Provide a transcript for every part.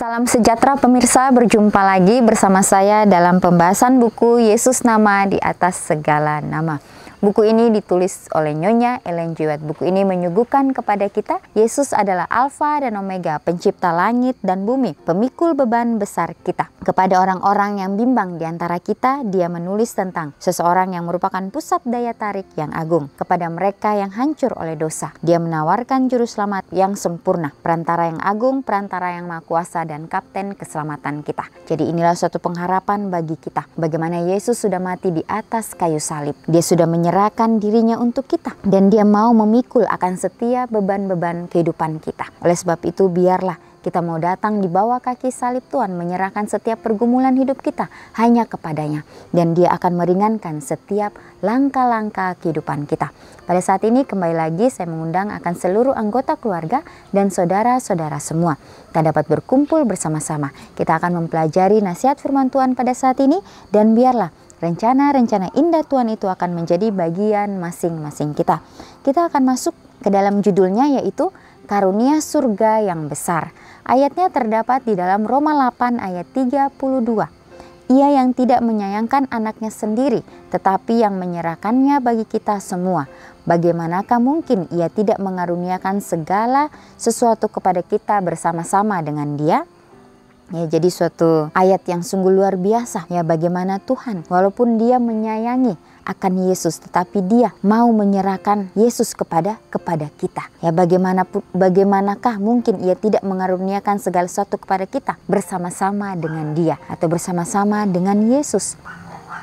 Salam sejahtera pemirsa, berjumpa lagi bersama saya dalam pembahasan buku Yesus Nama di Atas Segala Nama. Buku ini ditulis oleh Nyonya Ellen G. White. Buku ini menyuguhkan kepada kita Yesus adalah Alfa dan Omega, pencipta langit dan bumi, pemikul beban besar kita. Kepada orang-orang yang bimbang di antara kita, dia menulis tentang seseorang yang merupakan pusat daya tarik yang agung. Kepada mereka yang hancur oleh dosa, dia menawarkan juru selamat yang sempurna, perantara yang agung, perantara yang maha kuasa, dan kapten keselamatan kita. Jadi inilah suatu pengharapan bagi kita, bagaimana Yesus sudah mati di atas kayu salib. Dia sudah menyerahkan dirinya untuk kita, dan dia mau memikul akan setiap beban-beban kehidupan kita. Oleh sebab itu, biarlah kita mau datang di bawah kaki salib Tuhan, menyerahkan setiap pergumulan hidup kita hanya kepadanya. Dan dia akan meringankan setiap langkah-langkah kehidupan kita. Pada saat ini kembali lagi saya mengundang akan seluruh anggota keluarga dan saudara-saudara semua. Kita dapat berkumpul bersama-sama. Kita akan mempelajari nasihat firman Tuhan pada saat ini, dan biarlah rencana-rencana indah Tuhan itu akan menjadi bagian masing-masing kita. Kita akan masuk ke dalam judulnya, yaitu Karunia Surga yang Besar. Ayatnya terdapat di dalam Roma 8 ayat 32. Ia yang tidak menyayangkan anaknya sendiri, tetapi yang menyerahkannya bagi kita semua. Bagaimanakah mungkin ia tidak mengaruniakan segala sesuatu kepada kita bersama-sama dengan dia? Ya, jadi suatu ayat yang sungguh luar biasa. Ya, bagaimana Tuhan walaupun dia menyayangi akan Yesus, tetapi dia mau menyerahkan Yesus kepada kita. Ya, bagaimanakah mungkin ia tidak mengaruniakan segala sesuatu kepada kita bersama-sama dengan dia atau bersama-sama dengan Yesus.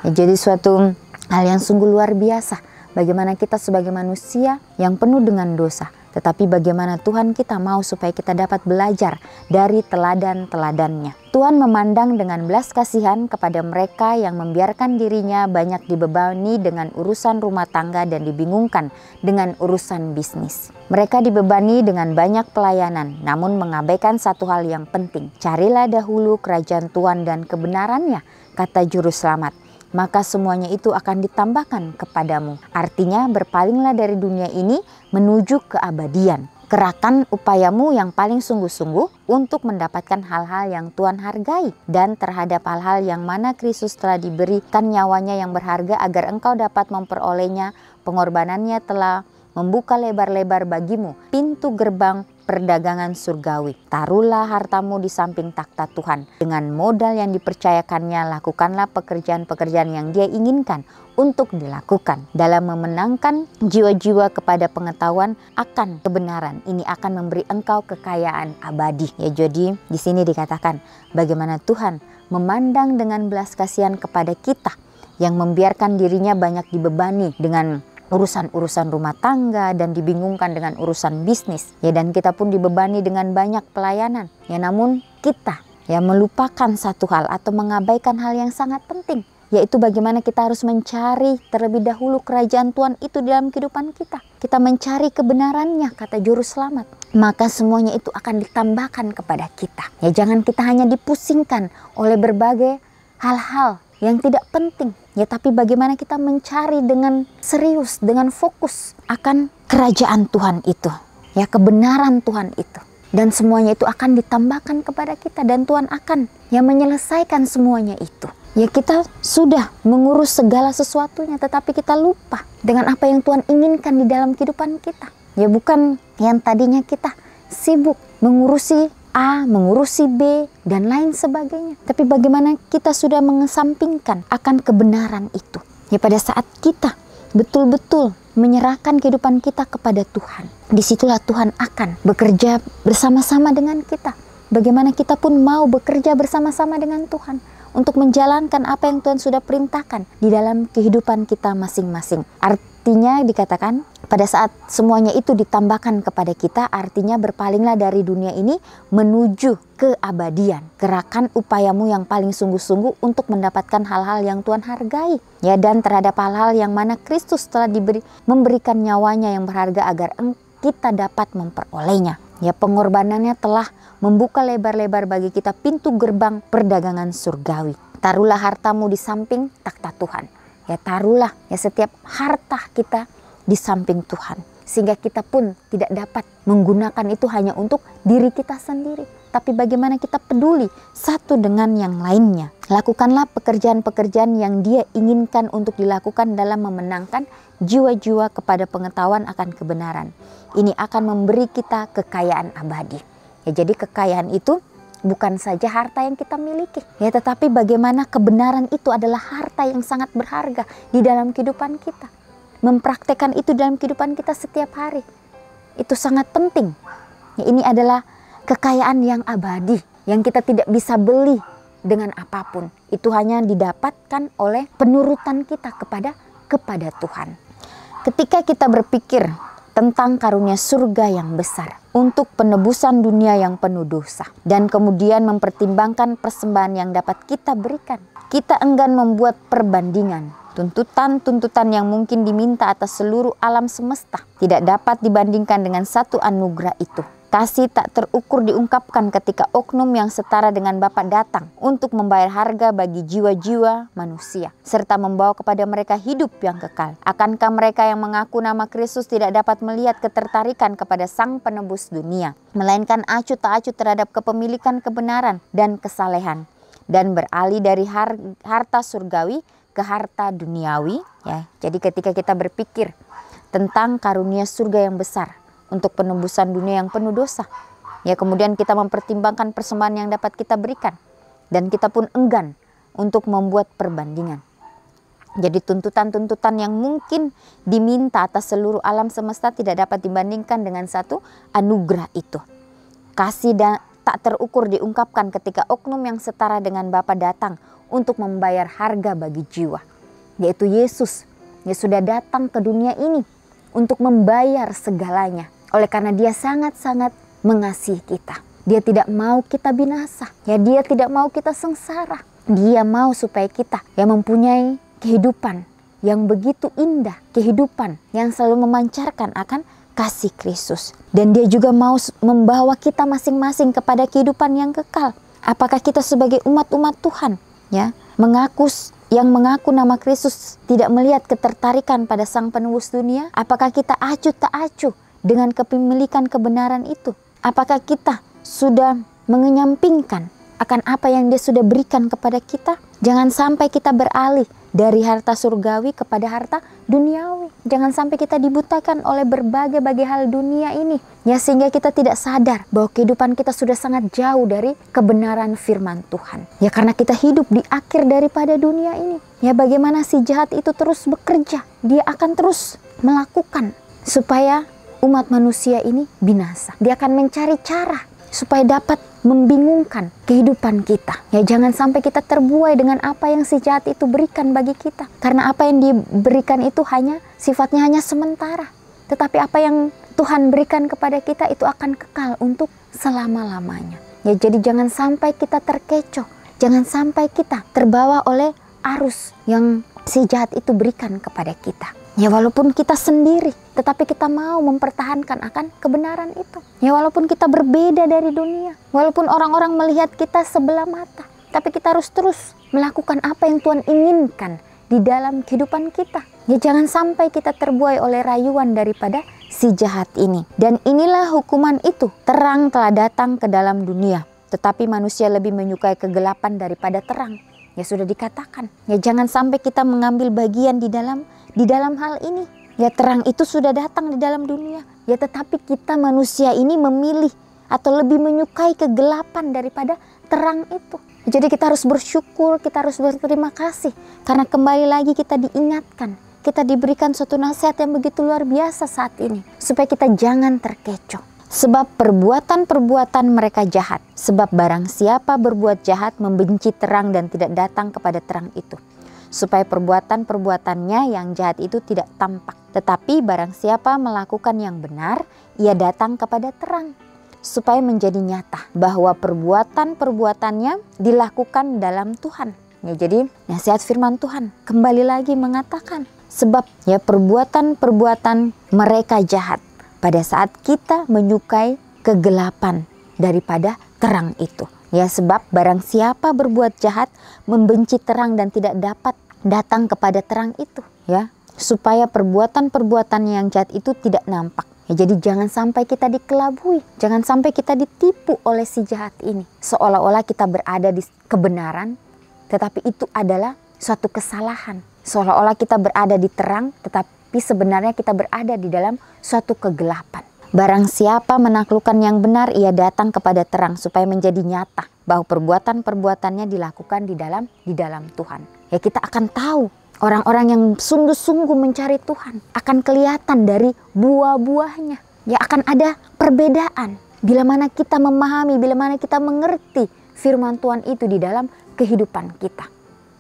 Ya, jadi suatu hal yang sungguh luar biasa. Bagaimana kita sebagai manusia yang penuh dengan dosa, tetapi bagaimana Tuhan kita mau supaya kita dapat belajar dari teladan-teladannya. Tuhan memandang dengan belas kasihan kepada mereka yang membiarkan dirinya banyak dibebani dengan urusan rumah tangga dan dibingungkan dengan urusan bisnis. Mereka dibebani dengan banyak pelayanan, namun mengabaikan satu hal yang penting. Carilah dahulu kerajaan Tuhan dan kebenarannya, kata Juru Selamat. Maka semuanya itu akan ditambahkan kepadamu. Artinya berpalinglah dari dunia ini menuju keabadian. Kerahkan upayamu yang paling sungguh-sungguh untuk mendapatkan hal-hal yang Tuhan hargai, dan terhadap hal-hal yang mana Kristus telah diberikan nyawanya yang berharga agar engkau dapat memperolehnya. Pengorbanannya telah membuka lebar-lebar bagimu pintu gerbang perdagangan surgawi. Taruhlah hartamu di samping takhta Tuhan. Dengan modal yang dipercayakannya, lakukanlah pekerjaan-pekerjaan yang dia inginkan untuk dilakukan. Dalam memenangkan jiwa-jiwa kepada pengetahuan akan kebenaran, ini akan memberi engkau kekayaan abadi. Ya, jadi di sini dikatakan bagaimana Tuhan memandang dengan belas kasihan kepada kita yang membiarkan dirinya banyak dibebani dengan urusan-urusan rumah tangga dan dibingungkan dengan urusan bisnis. Ya, dan kita pun dibebani dengan banyak pelayanan. Ya, namun kita melupakan satu hal atau mengabaikan hal yang sangat penting, yaitu bagaimana kita harus mencari terlebih dahulu kerajaan Tuhan itu dalam kehidupan kita. Kita mencari kebenarannya, kata Juru Selamat. Maka semuanya itu akan ditambahkan kepada kita. Ya, jangan kita hanya dipusingkan oleh berbagai hal-hal yang tidak penting. Ya, tapi bagaimana kita mencari dengan serius, dengan fokus akan kerajaan Tuhan itu. Ya, kebenaran Tuhan itu. Dan semuanya itu akan ditambahkan kepada kita, dan Tuhan akan menyelesaikan semuanya itu. Ya, kita sudah mengurus segala sesuatunya, tetapi kita lupa dengan apa yang Tuhan inginkan di dalam kehidupan kita. Ya, bukan yang tadinya kita sibuk mengurusi A, mengurusi B, dan lain sebagainya. Tapi bagaimana kita sudah mengesampingkan akan kebenaran itu. Ya, pada saat kita betul-betul menyerahkan kehidupan kita kepada Tuhan, disitulah Tuhan akan bekerja bersama-sama dengan kita. Bagaimana kita pun mau bekerja bersama-sama dengan Tuhan untuk menjalankan apa yang Tuhan sudah perintahkan di dalam kehidupan kita masing-masing. Artinya dikatakan pada saat semuanya itu ditambahkan kepada kita, artinya berpalinglah dari dunia ini menuju keabadian. Gerakan upayamu yang paling sungguh-sungguh untuk mendapatkan hal-hal yang Tuhan hargai. Ya, dan terhadap hal-hal yang mana Kristus telah memberikan nyawanya yang berharga agar kita dapat memperolehnya. Ya, pengorbanannya telah membuka lebar-lebar bagi kita pintu gerbang perdagangan surgawi. Taruhlah hartamu di samping takhta Tuhan. Ya, taruhlah setiap harta kita di samping Tuhan, sehingga kita pun tidak dapat menggunakan itu hanya untuk diri kita sendiri, tapi bagaimana kita peduli satu dengan yang lainnya. Lakukanlah pekerjaan-pekerjaan yang Dia inginkan untuk dilakukan dalam memenangkan jiwa-jiwa kepada pengetahuan akan kebenaran. Ini akan memberi kita kekayaan abadi. Ya, jadi kekayaan itu bukan saja harta yang kita miliki, ya, tetapi bagaimana kebenaran itu adalah harta yang sangat berharga di dalam kehidupan kita. Mempraktekkan itu dalam kehidupan kita setiap hari, itu sangat penting. Ya, ini adalah kekayaan yang abadi, yang kita tidak bisa beli dengan apapun. Itu hanya didapatkan oleh penurutan kita kepada Tuhan. Ketika kita berpikir tentang karunia surga yang besar untuk penebusan dunia yang penuh dosa, dan kemudian mempertimbangkan persembahan yang dapat kita berikan, kita enggan membuat perbandingan. Tuntutan-tuntutan yang mungkin diminta atas seluruh alam semesta tidak dapat dibandingkan dengan satu anugerah itu. Kasih tak terukur diungkapkan ketika oknum yang setara dengan Bapa datang untuk membayar harga bagi jiwa-jiwa manusia, serta membawa kepada mereka hidup yang kekal. Akankah mereka yang mengaku nama Kristus tidak dapat melihat ketertarikan kepada Sang Penebus dunia, melainkan acuh tak acuh terhadap kepemilikan kebenaran dan kesalehan, dan beralih dari harta surgawi ke harta duniawi? Ya, jadi ketika kita berpikir tentang karunia surga yang besar untuk penebusan dunia yang penuh dosa, ya, kemudian kita mempertimbangkan persembahan yang dapat kita berikan, dan kita pun enggan untuk membuat perbandingan. Jadi tuntutan-tuntutan yang mungkin diminta atas seluruh alam semesta tidak dapat dibandingkan dengan satu anugerah itu. Kasih tak terukur diungkapkan ketika oknum yang setara dengan Bapa datang untuk membayar harga bagi jiwa, yaitu Yesus, yang sudah datang ke dunia ini untuk membayar segalanya. Oleh karena Dia sangat-sangat mengasihi kita. Dia tidak mau kita binasa. Ya, Dia tidak mau kita sengsara. Dia mau supaya kita yang mempunyai kehidupan yang begitu indah. Kehidupan yang selalu memancarkan akan kasih Kristus. Dan Dia juga mau membawa kita masing-masing kepada kehidupan yang kekal. Apakah kita sebagai umat-umat Tuhan, ya, yang mengaku nama Kristus tidak melihat ketertarikan pada Sang Penebus dunia? Apakah kita acuh tak acuh dengan kepemilikan kebenaran itu? Apakah kita sudah mengenyampingkan akan apa yang Dia sudah berikan kepada kita? Jangan sampai kita beralih dari harta surgawi kepada harta duniawi. Jangan sampai kita dibutakan oleh berbagai hal dunia ini, ya, sehingga kita tidak sadar bahwa kehidupan kita sudah sangat jauh dari kebenaran firman Tuhan. Ya, karena kita hidup di akhir daripada dunia ini. Ya, bagaimana si jahat itu terus bekerja. Dia akan terus melakukan supaya umat manusia ini binasa. Dia akan mencari cara supaya dapat membingungkan kehidupan kita. Ya, jangan sampai kita terbuai dengan apa yang si jahat itu berikan bagi kita. Karena apa yang diberikan itu sifatnya hanya sementara. Tetapi apa yang Tuhan berikan kepada kita itu akan kekal untuk selama-lamanya. Ya, jadi jangan sampai kita terkecoh. Jangan sampai kita terbawa oleh arus yang si jahat itu berikan kepada kita. Ya, walaupun kita sendiri, tetapi kita mau mempertahankan akan kebenaran itu. Ya, walaupun kita berbeda dari dunia, walaupun orang-orang melihat kita sebelah mata, tapi kita harus terus melakukan apa yang Tuhan inginkan di dalam kehidupan kita. Ya, jangan sampai kita terbuai oleh rayuan daripada si jahat ini. Dan inilah hukuman itu, terang telah datang ke dalam dunia, tetapi manusia lebih menyukai kegelapan daripada terang. Ya, sudah dikatakan, ya, jangan sampai kita mengambil bagian di dalam hal ini. Ya, terang itu sudah datang di dalam dunia. Ya, tetapi kita manusia ini memilih atau lebih menyukai kegelapan daripada terang itu. Jadi kita harus bersyukur, kita harus berterima kasih. Karena kembali lagi kita diingatkan, kita diberikan suatu nasihat yang begitu luar biasa saat ini. Supaya kita jangan terkecoh. Sebab perbuatan-perbuatan mereka jahat. Sebab barang siapa berbuat jahat membenci terang dan tidak datang kepada terang itu, supaya perbuatan-perbuatannya yang jahat itu tidak tampak. Tetapi barang siapa melakukan yang benar, ia datang kepada terang, supaya menjadi nyata bahwa perbuatan-perbuatannya dilakukan dalam Tuhan. Ya, jadi nasihat firman Tuhan kembali lagi mengatakan, sebab ya perbuatan-perbuatan mereka jahat pada saat kita menyukai kegelapan daripada terang itu. Ya, sebab barang siapa berbuat jahat membenci terang dan tidak dapat datang kepada terang itu, ya, supaya perbuatan-perbuatan yang jahat itu tidak nampak. Ya, jadi jangan sampai kita dikelabui, jangan sampai kita ditipu oleh si jahat ini. Seolah-olah kita berada di kebenaran, tetapi itu adalah suatu kesalahan. Seolah-olah kita berada di terang, tetapi sebenarnya kita berada di dalam suatu kegelapan. Barang siapa menaklukkan yang benar, ia datang kepada terang supaya menjadi nyata bahwa perbuatan-perbuatannya dilakukan di dalam Tuhan. Ya, kita akan tahu. Orang-orang yang sungguh-sungguh mencari Tuhan akan kelihatan dari buah-buahnya. Ya, akan ada perbedaan. Bila mana kita memahami, bila mana kita mengerti firman Tuhan itu di dalam kehidupan kita.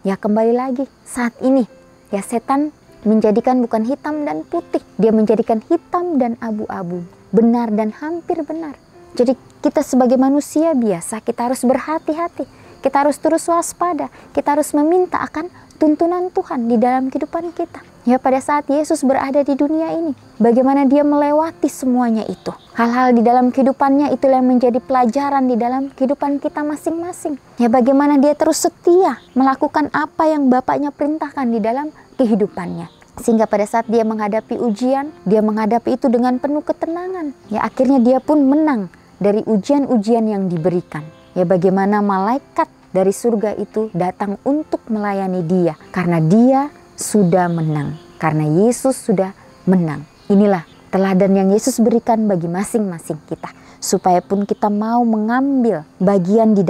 Ya, kembali lagi saat ini ya, setan menjadikan bukan hitam dan putih. Dia menjadikan hitam dan abu-abu. Benar dan hampir benar. Jadi kita sebagai manusia biasa kita harus berhati-hati. Kita harus terus waspada. Kita harus meminta akan tuntunan Tuhan di dalam kehidupan kita. Ya, pada saat Yesus berada di dunia ini, bagaimana dia melewati semuanya itu. Hal-hal di dalam kehidupannya itulah yang menjadi pelajaran di dalam kehidupan kita masing-masing. Ya, bagaimana dia terus setia melakukan apa yang Bapaknya perintahkan di dalam kehidupannya. Sehingga pada saat dia menghadapi ujian, dia menghadapi itu dengan penuh ketenangan. Ya, akhirnya dia pun menang dari ujian-ujian yang diberikan. Ya, bagaimana malaikat dari surga itu datang untuk melayani dia. Karena dia sudah menang. Karena Yesus sudah menang. Inilah teladan yang Yesus berikan bagi masing-masing kita. Supaya pun kita mau mengambil bagian di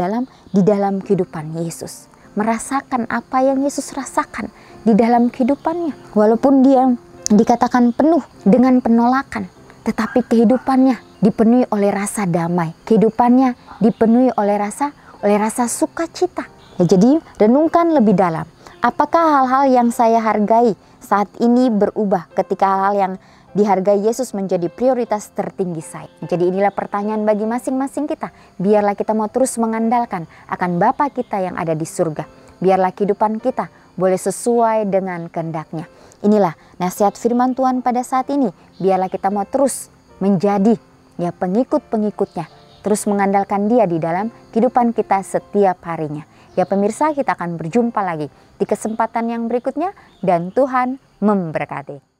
dalam kehidupan Yesus. Merasakan apa yang Yesus rasakan di dalam kehidupannya. Walaupun dia dikatakan penuh dengan penolakan. Tetapi kehidupannya dipenuhi oleh rasa damai. Kehidupannya dipenuhi oleh rasa sukacita. Ya, jadi renungkan lebih dalam. Apakah hal-hal yang saya hargai saat ini berubah ketika hal-hal yang dihargai Yesus menjadi prioritas tertinggi saya? Jadi inilah pertanyaan bagi masing-masing kita. Biarlah kita mau terus mengandalkan akan Bapa kita yang ada di surga. Biarlah kehidupan kita boleh sesuai dengan kehendak-Nya. Inilah nasihat firman Tuhan pada saat ini. Biarlah kita mau terus menjadi ya pengikut-pengikutnya. Terus mengandalkan Dia di dalam kehidupan kita setiap harinya. Ya pemirsa, kita akan berjumpa lagi di kesempatan yang berikutnya dan Tuhan memberkati.